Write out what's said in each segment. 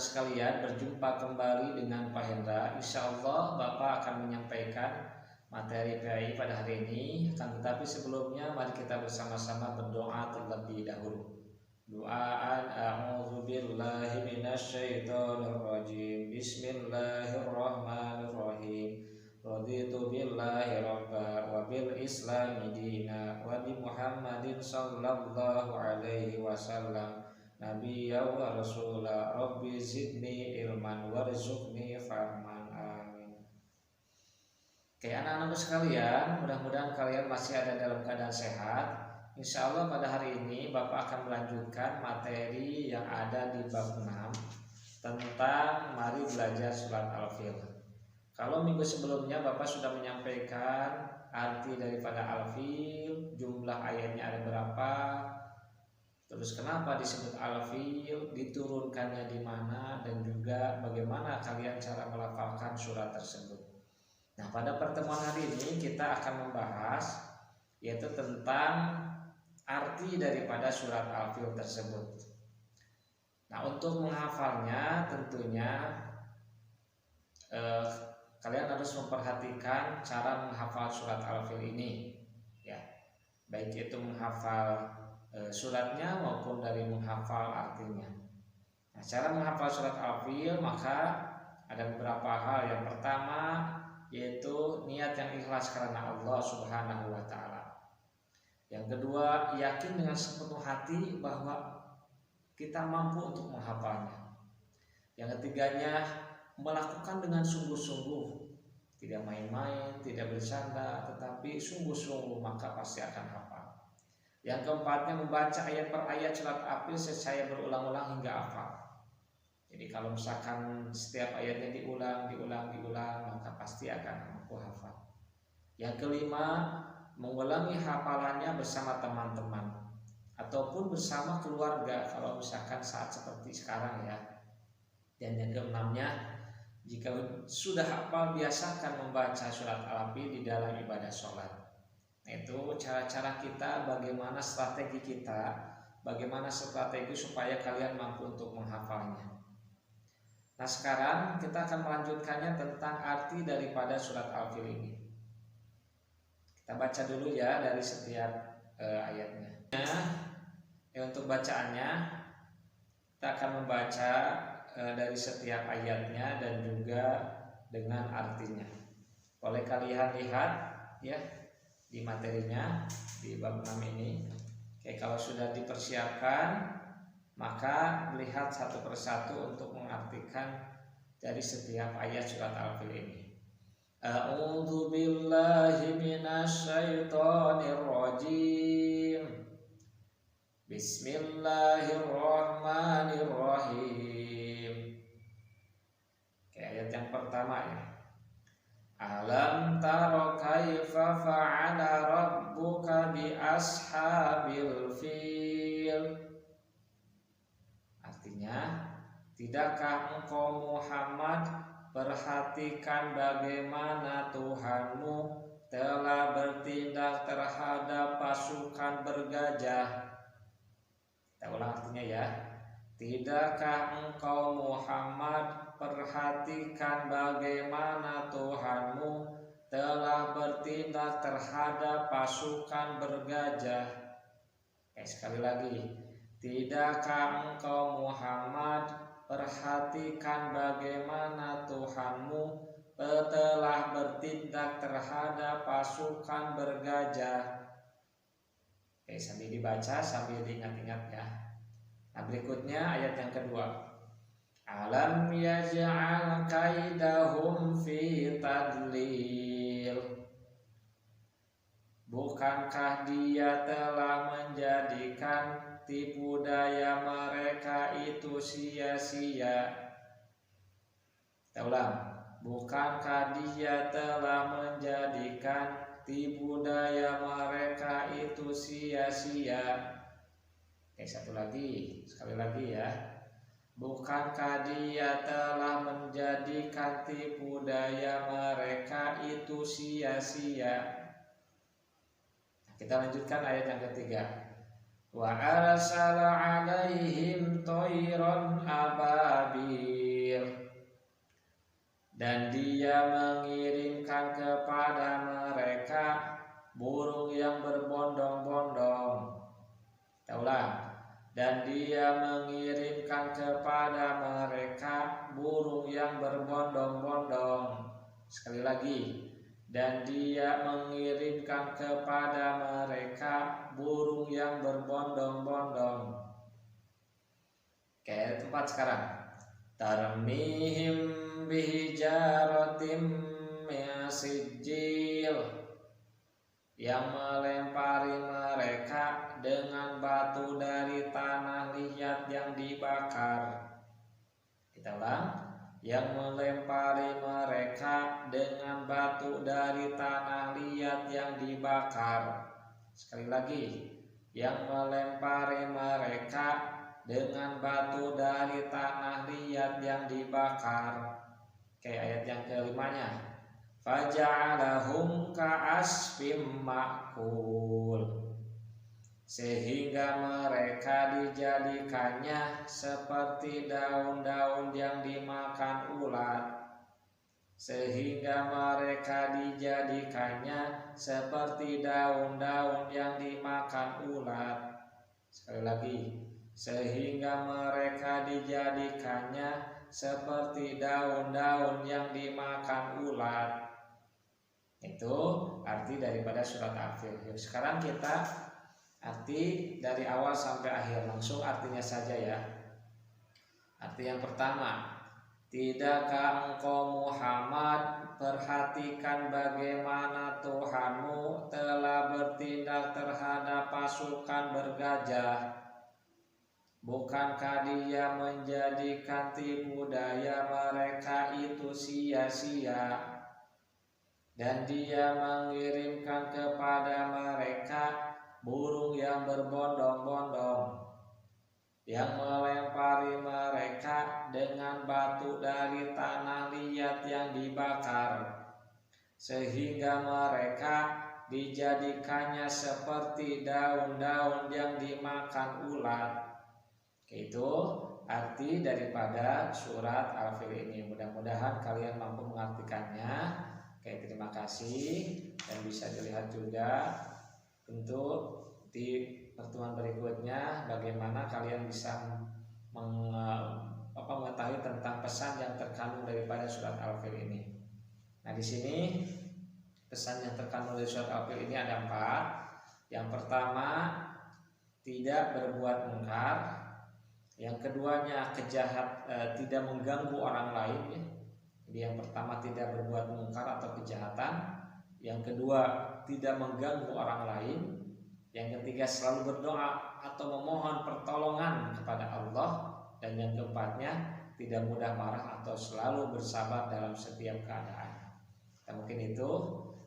sekalian, berjumpa kembali dengan Pak Hendra. Insya Allah Bapak akan menyampaikan materi PAI pada hari ini. Tetapi sebelumnya mari kita bersama-sama berdoa terlebih dahulu. Doaan a'udzubillahi minasyaitonirrajim. Bismillahirrahmanirrahim. Raditu billahi rabba wa bil islami dina wa bi Muhammadin sallallahu alaihi wasallam nabiyya wa rasula. Rabbi zidni ilman warzuqni fahman. Amin. Oke, anak-anakku sekalian, mudah-mudahan kalian masih ada dalam keadaan sehat. Insya Allah pada hari ini Bapak akan melanjutkan materi yang ada di bab 6 tentang mari belajar surat Al-Fil. Kalau minggu sebelumnya Bapak sudah menyampaikan arti daripada Al-Fil, jumlah ayatnya ada berapa, terus kenapa disebut Al-Fil, diturunkannya di mana, dan juga bagaimana kalian cara melafalkan surat tersebut. Nah, pada pertemuan hari ini kita akan membahas yaitu tentang arti daripada surat Al-Fil tersebut. Nah, untuk menghafalnya tentunya kalian harus memperhatikan cara menghafal surat Al-Fil ini, ya, baik itu menghafal suratnya maupun dari menghafal artinya. Nah, cara menghafal surat Al-Fil maka ada beberapa hal. Yang pertama yaitu niat yang ikhlas karena Allah Subhanahu wa Ta'ala. Yang kedua, yakin dengan sepenuh hati bahwa kita mampu untuk menghafalnya. Yang ketiganya, melakukan dengan sungguh-sungguh, tidak main-main, tidak bercanda, tetapi sungguh-sungguh, maka pasti akan hafal. Yang keempatnya, membaca ayat per ayat surat Al-Fil secara berulang-ulang hingga hafal. Jadi kalau misalkan setiap ayatnya diulang, maka pasti akan mampu hafal. Yang kelima, mengulangi hafalannya bersama teman-teman ataupun bersama keluarga kalau misalkan saat seperti sekarang, ya. Dan yang keenamnya, jika sudah hafal, biasakan membaca surat Al-Fil di dalam ibadah sholat. Nah, itu cara-cara kita, bagaimana strategi supaya kalian mampu untuk menghafalnya. Nah, sekarang kita akan melanjutkannya tentang arti daripada surat Al-Fil ini. Kita baca dulu ya dari setiap ayatnya. Untuk bacaannya kita akan membaca dari setiap ayatnya dan juga dengan artinya. Boleh kalian lihat ya di materinya di bab 6 ini. Oke, kalau sudah dipersiapkan maka lihat satu persatu untuk mengartikan dari setiap ayat surat Al-Fil ini. A'udzu billahi minasyaitonir rajim. Bismillahirrahmanirrahim. Ayat yang pertama ya. Alam tara kaifa fa'ala rabbuka bi ashabil fil. Artinya, tidakkah engkau Muhammad perhatikan bagaimana Tuhanmu telah bertindak terhadap pasukan bergajah. Kita ulang artinya ya. Tidakkah engkau Muhammad perhatikan bagaimana Tuhanmu telah bertindak terhadap pasukan bergajah. Sekali lagi, tidakkah engkau Muhammad perhatikan bagaimana Tuhanmu telah bertindak terhadap pasukan bergajah. Sambil dibaca, sambil diingat-ingat ya. Nah, berikutnya ayat yang kedua. Alam yaj'al kaidahum fi tadlil. Bukankah Dia telah menjadikan tipu daya mereka itu sia-sia? Kita ulang. Bukankah Dia telah menjadikan tipu daya mereka itu sia-sia? Satu lagi, sekali lagi ya. Bukankah Dia telah menjadikan tipu daya mereka itu sia-sia? Kita lanjutkan ayat yang ketiga. wa arsala alaihim toiron ababil, dan Dia mengirimkan kepada mereka burung yang berbondong-bondong. Taulah, dan Dia mengirimkan kepada mereka burung yang berbondong-bondong. Sekali lagi, dan Dia mengirimkan kepada mereka burung yang berbondong-bondong. Oke, tempat sekarang. Tarmihim bihijaratim min sijil, yang melempari mereka dengan batu dari tanah liat yang dibakar. Kita ulang, yang melempari mereka dengan batu dari tanah liat yang dibakar. Sekali lagi, yang melempari mereka dengan batu dari tanah liat yang dibakar. Oke, ayat yang kelimanya. Faja'alahum ka'asfim ma'kul, sehingga mereka dijadikannya seperti daun-daun yang dimakan ulat. Sehingga mereka dijadikannya seperti daun-daun yang dimakan ulat. Sekali lagi, sehingga mereka dijadikannya seperti daun-daun yang dimakan ulat. Itu arti daripada surat Al-Fil. Sekarang kita arti dari awal sampai akhir, langsung artinya saja ya. Arti yang pertama, tidakkah engkau Muhammad perhatikan bagaimana Tuhanmu telah bertindak terhadap pasukan bergajah? Bukankah Dia menjadikan tipu daya mereka itu sia-sia? Dan Dia mengirimkan kepada mereka burung yang berbondong-bondong, yang melempari mereka dengan batu dari tanah liat yang dibakar, sehingga mereka dijadikannya seperti daun-daun yang dimakan ulat. Itu arti daripada surat Al-Fil ini. Mudah-mudahan kalian mampu mengartikannya. Oke, terima kasih, dan bisa dilihat juga untuk di pertemuan berikutnya bagaimana kalian bisa mengetahui tentang pesan yang terkandung daripada surat Al-Fil ini. Nah, di sini pesan yang terkandung dari surat Al-Fil ini ada 4. Yang pertama, tidak berbuat mungkar. Yang keduanya, tidak mengganggu orang lain ya. Jadi yang pertama, tidak berbuat mungkar atau kejahatan. Yang kedua, tidak mengganggu orang lain. Yang ketiga, selalu berdoa atau memohon pertolongan kepada Allah. Dan yang keempatnya, tidak mudah marah atau selalu bersabar dalam setiap keadaan. Dan mungkin itu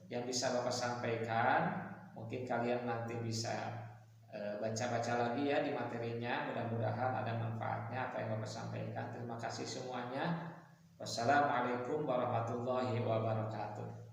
yang bisa Bapak sampaikan. Mungkin kalian nanti bisa baca-baca lagi ya di materinya. Mudah-mudahan ada manfaatnya apa yang Bapak sampaikan. Terima kasih semuanya. Wassalamualaikum warahmatullahi wabarakatuh.